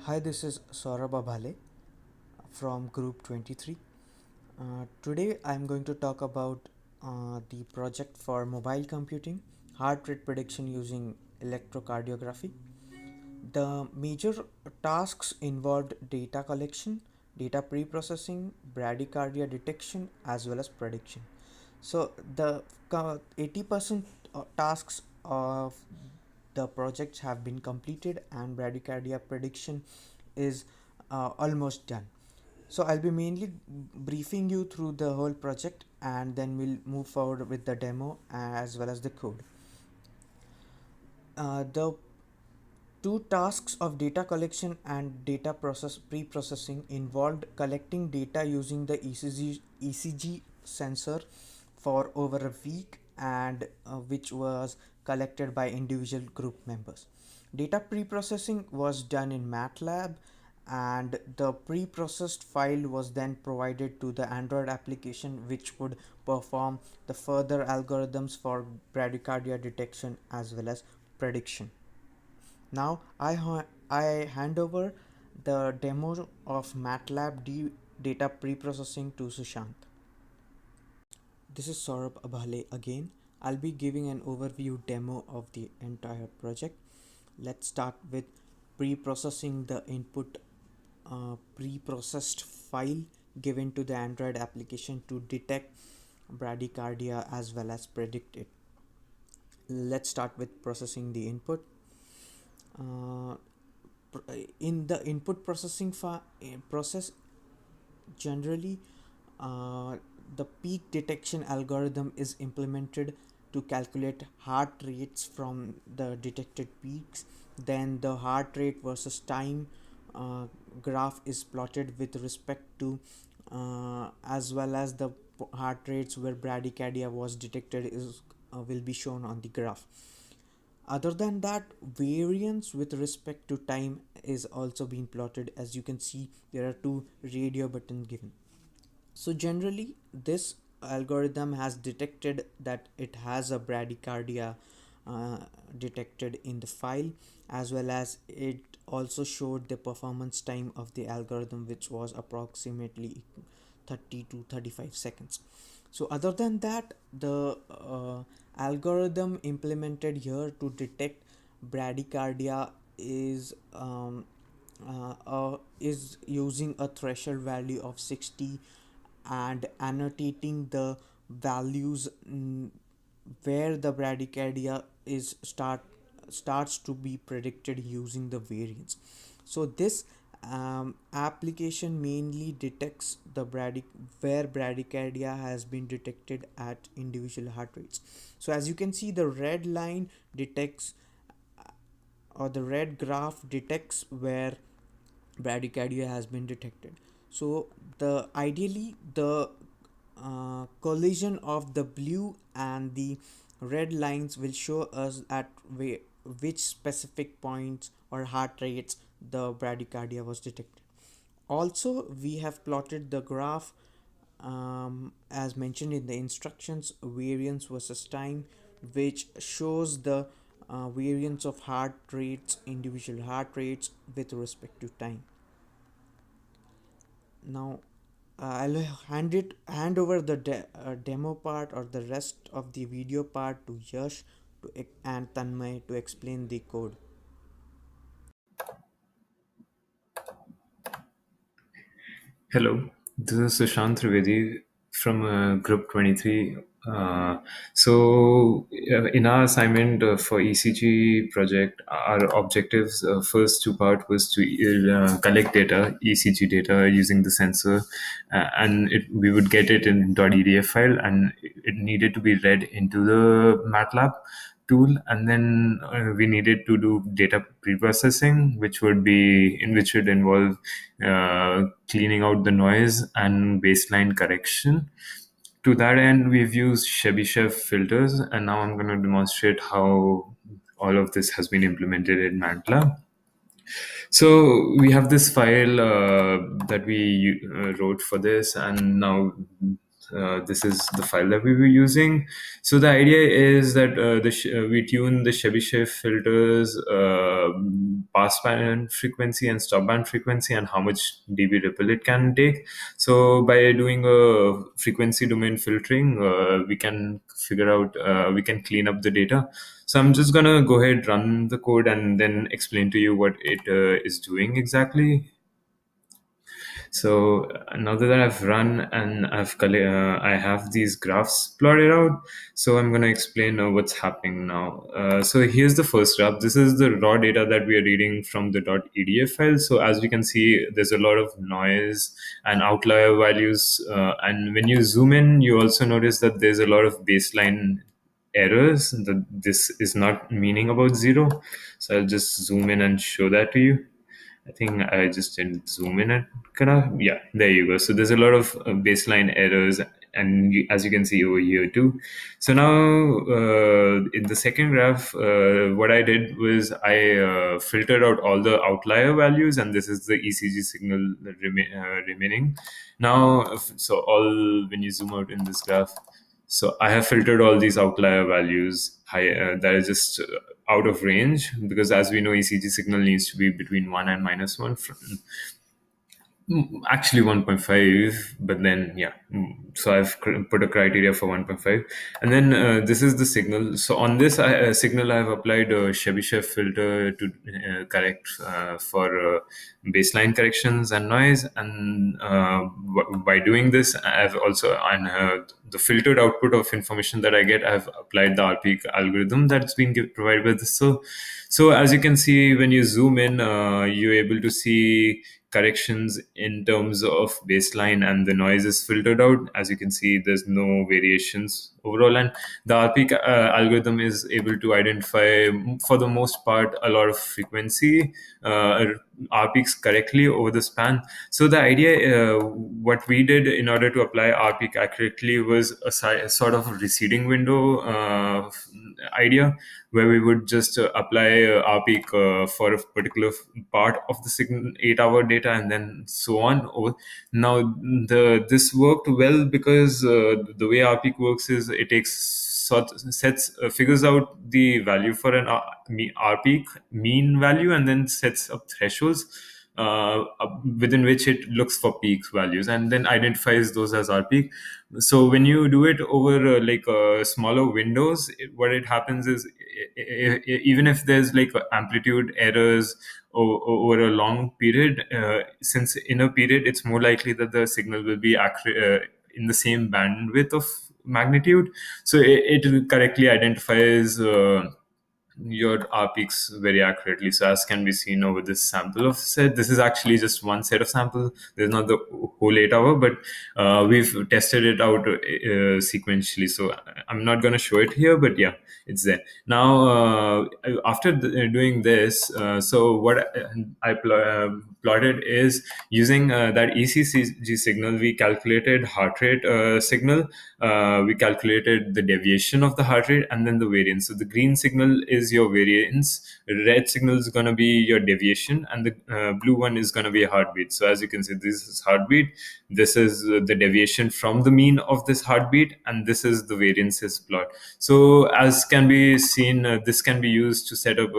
Hi, this is Saurabh Abhale from group23. Today I'm going to talk about the project for mobile computing, heart rate prediction using electrocardiography. The major tasks involved data collection, data pre-processing, bradycardia detection, as well as prediction. So the 80% tasks of the projects have been completed and bradycardia prediction is almost done. So I'll be mainly briefing you through the whole project and then we'll move forward with the demo as well as the code. The two tasks of data collection and data process pre-processing involved collecting data using the ECG sensor for over a week and which was collected by individual group members. Data pre-processing was done in MATLAB and the pre-processed file was then provided to the Android application which would perform the further algorithms for bradycardia detection as well as prediction. Now I hand over the demo of MATLAB data pre-processing to Sushant. This is Saurabh Abhale again. I'll be giving an overview demo of the entire project. Let's start with pre-processing the input pre-processed file given to the Android application to detect bradycardia as well as predict it. Let's start with processing the input. Uh, in the input processing process, generally uh, the peak detection algorithm is implemented to calculate heart rates from the detected peaks. Then the heart rate versus time graph is plotted with respect to as well as the heart rates where bradycardia was detected is will be shown on the graph. Other than that, variance with respect to time is also being plotted. As you can see, there are two radio buttons given. So generally, this algorithm has detected that it has a bradycardia uh, detected in the file, as well as it also showed the performance time of the algorithm, which was approximately 30 to 35 seconds. So other than that, the algorithm implemented here to detect bradycardia is using a threshold value of 60 and annotating the values where the bradycardia is starts to be predicted using the variance. So this application mainly detects the where bradycardia has been detected at individual heart rates. So as you can see, the red line detects or the red graph detects where bradycardia has been detected. So the ideally the collision of the blue and the red lines will show us at which specific points or heart rates the bradycardia was detected. Also, we have plotted the graph as mentioned in the instructions, variance versus time, which shows the variance of heart rates, individual heart rates with respect to time. Now I'll hand over the demo part or the rest of the video part to Yash and Tanmay to explain the code. Hello, this is Sushant Trivedi from group 23. In our assignment for ECG project, our objectives first two part was to collect data, ECG data using the sensor, and we would get it in .edf file, and it needed to be read into the MATLAB tool, and then we needed to do data pre-processing, which would involve cleaning out the noise and baseline correction. To that end, we've used Chebyshev filters, and now I'm going to demonstrate how all of this has been implemented in MATLAB. So we have this file that we wrote for this, and now this is the file that we were using. So the idea is that we tune the Chebyshev filters, pass band frequency and stop band frequency, and how much dB ripple it can take. So by doing a frequency domain filtering, we can clean up the data. So I'm just gonna go ahead, run the code, and then explain to you what it is doing exactly. So now that I've run and I have these graphs plotted out. So I'm going to explain what's happening now. So here's the first graph. This is the raw data that we are reading from the .edf file. So as we can see, there's a lot of noise and outlier values. And when you zoom in, you also notice that there's a lot of baseline errors. That this is not meaning about zero. So I'll just zoom in and show that to you. I think I just didn't zoom in it. Yeah, there you go. So there's a lot of baseline errors, and as you can see over here too. So now in the second graph, what I did was I filtered out all the outlier values, and this is the ECG signal remaining. Now, so all when you zoom out in this graph, so I have filtered all these outlier values that are just out of range, because as we know, ECG signal needs to be between 1 and -1. Actually 1.5, but then yeah. So I've put a criteria for 1.5, and then this is the signal. So on this signal, I've applied a Chebyshev filter to correct for baseline corrections and noise. And by doing this, I've also on the filtered output of information that I get, I've applied the RP algorithm that's been provided by this. So as you can see, when you zoom in, you're able to see corrections in terms of baseline, and the noise is filtered out. As you can see, there's no variations overall, and the RP algorithm is able to identify, for the most part, a lot of frequency RPs correctly over the span. So the idea, what we did in order to apply RP accurately, was a sort of a receding window idea, where we would just apply RP for a particular part of the signal, 8-hour data, and then so on. Now, this worked well because the way RP works is it takes figures out the value for an RP mean value, and then sets up thresholds within which it looks for peak values, and then identifies those as R peak. So when you do it over smaller windows, what it happens is, even if there's like amplitude errors over a long period, since in a period it's more likely that the signal will be accurate in the same bandwidth of magnitude. So it correctly identifies your R peaks very accurately. So as can be seen over this sample of set, this is actually just one set of sample. There's not the whole 8-hour, but we've tested it out sequentially. So I'm not going to show it here, but yeah, it's there. Now, after doing this, so what plotted is using that ECG signal, we calculated heart rate signal, we calculated the deviation of the heart rate, and then the variance. So the green signal is your variance, red signal is going to be your deviation, and the blue one is going to be a heartbeat. So as you can see, this is heartbeat, this is the deviation from the mean of this heartbeat, and this is the variances plot. So as can be seen, this can be used to set up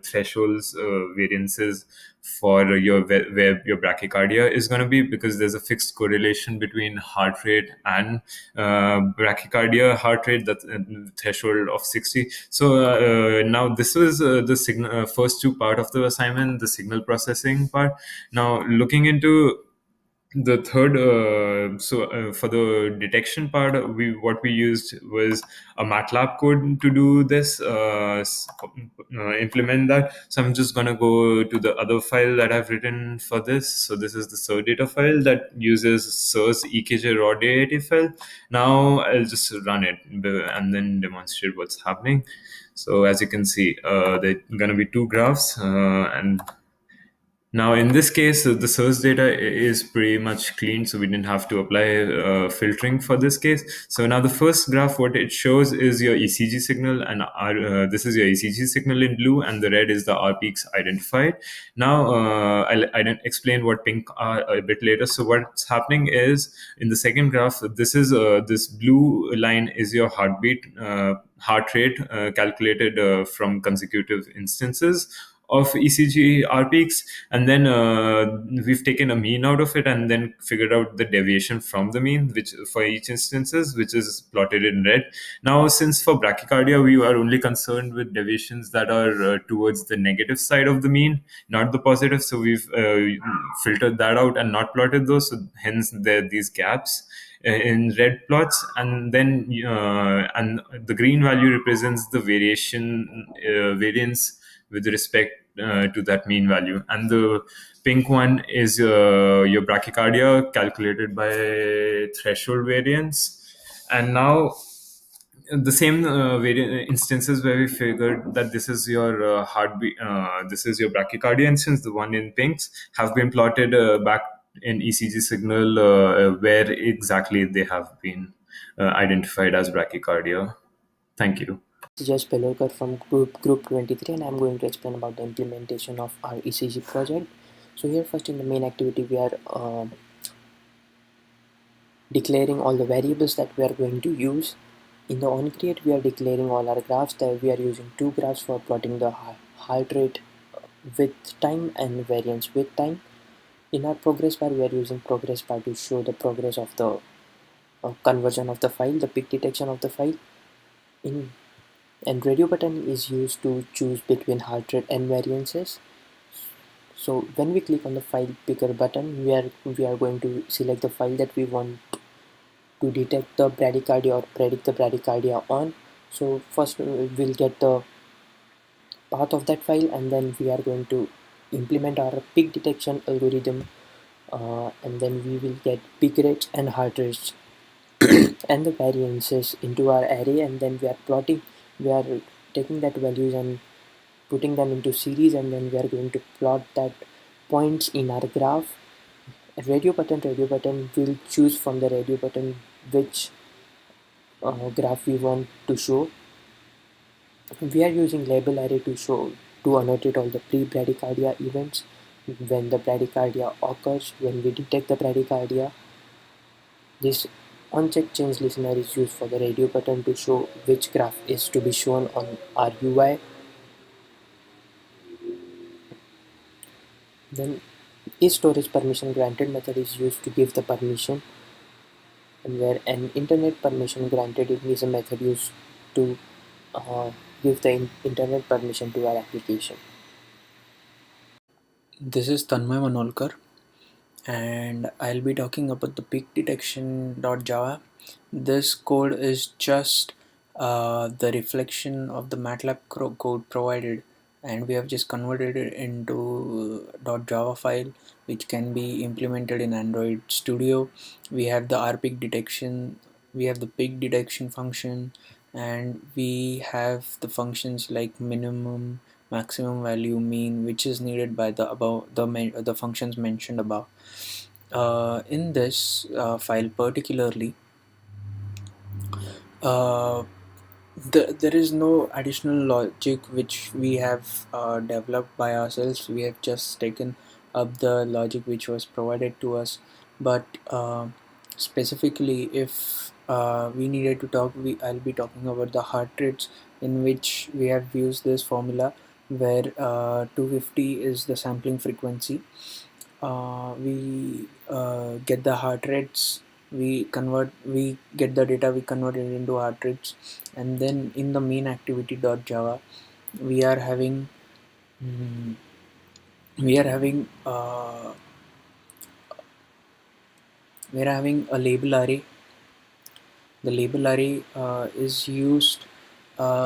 thresholds, variances for where your brachycardia is going to be, because there's a fixed correlation between heart rate and brachycardia heart rate, that's a threshold of 60. So now this was the first two part of the assignment, the signal processing part. Now looking into the third, for the detection part, what we used was a MATLAB code to do this, implement that. So I'm just gonna go to the other file that I've written for this. So this is the SIR data file that uses SIR's EKG raw data file. Now I'll just run it and then demonstrate what's happening. So as you can see, there are gonna be two graphs, and Now, in this case, the source data is pretty much clean, so we didn't have to apply filtering for this case. So now the first graph, what it shows is your ECG signal, and this is your ECG signal in blue, and the red is the R peaks identified. Now, I'll explain what pink are a bit later. So what's happening is in the second graph, this blue line is your heartbeat, heart rate calculated from consecutive instances of ECG R peaks, and then we've taken a mean out of it, and then figured out the deviation from the mean, which for each instances, which is plotted in red. Now, since for bradycardia we are only concerned with deviations that are towards the negative side of the mean, not the positive, so we've filtered that out and not plotted those. So hence there are these gaps in red plots, and then and the green value represents the variance with respect to that mean value, and the pink one is your brachycardia calculated by threshold variance. And now the same instances where we figured that this is your heartbeat, this is your brachycardia instance, the one in pinks, have been plotted back in ECG signal where exactly they have been identified as brachycardia. Thank you. This is just Pelorkar from group 23, and I'm going to explain about the implementation of our ECG project. So here first in the main activity we are declaring all the variables that we are going to use. In the onCreate we are declaring all our graphs. That we are using two graphs for plotting the heart rate with time and variance with time. In our progress bar we are using progress bar to show the progress of the conversion of the file, the peak detection of the file. And radio button is used to choose between heart rate and variances. So when we click on the file picker button, we are going to select the file that we want to detect the bradycardia or predict the bradycardia on. So first we'll get the path of that file, and then we are going to implement our peak detection algorithm, and then we will get peak rates and heart rates and the variances into our array, and then we are taking that values and putting them into series, and then we are going to plot that points in our graph. Radio button will choose from the radio button which graph we want to show. We are using label array to annotate all the pre-bradycardia events, when the bradycardia occurs, when we detect the bradycardia. This on-check change listener is used for the radio button to show which graph is to be shown on our UI. Then is storage permission granted method is used to give the permission, and where an internet permission granted it is a method used to uh, give the internet permission to our application. This is Tanmay Manolkar, and I'll be talking about the peak detection.java. This code is just the reflection of the MATLAB code provided, and we have just converted it into .java file which can be implemented in Android Studio. We have the rpeak detection, we have the peak detection function, and we have the functions like minimum, maximum value, mean, which is needed by the above the functions mentioned above. In this file particularly, uh, there is no additional logic which we have developed by ourselves. We have just taken up the logic which was provided to us, but specifically if we needed to talk, I'll be talking about the heart rates, in which we have used this formula where 250 is the sampling frequency. We get the heart rates, we get the data, we convert it into heart rates, and then in the main activity.java we are having mm, we are having a label array. The label array is used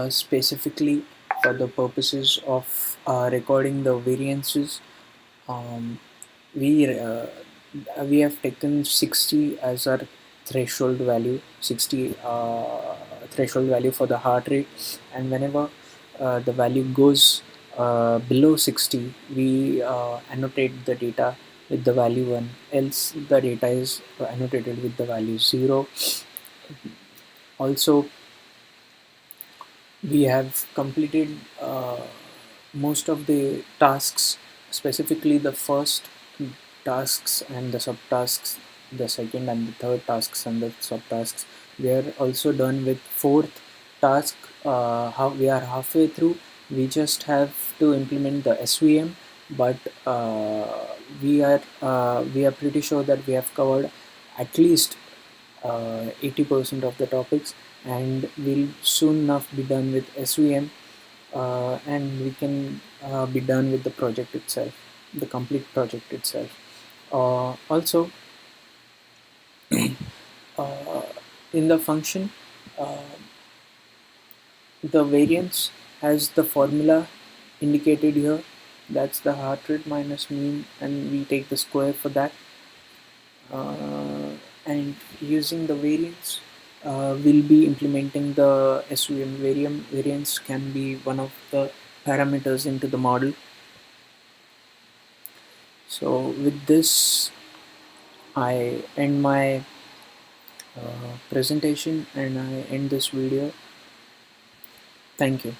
specifically for the purposes of recording the variances. um, we uh, we have taken 60 as our threshold value, 60 threshold value for the heart rate, and whenever the value goes below 60, we annotate the data with the value 1, else the data is annotated with the value 0. Also, we have completed most of the tasks, specifically the first tasks and the subtasks, the second and the third tasks and the subtasks. We are also done with fourth task. How we are halfway through. We just have to implement the SVM, but we are pretty sure that we have covered at least 80% of the topics, and we'll soon enough be done with SVM, and we can be done with the project itself, the complete project itself. Also, uh, in the function, uh, the variance has the formula indicated here. That's the heart rate minus mean, and we take the square for that. And using the variance, we'll be implementing the SVM. Variance can be one of the parameters into the model. So with this, I end my presentation and I end this video. Thank you.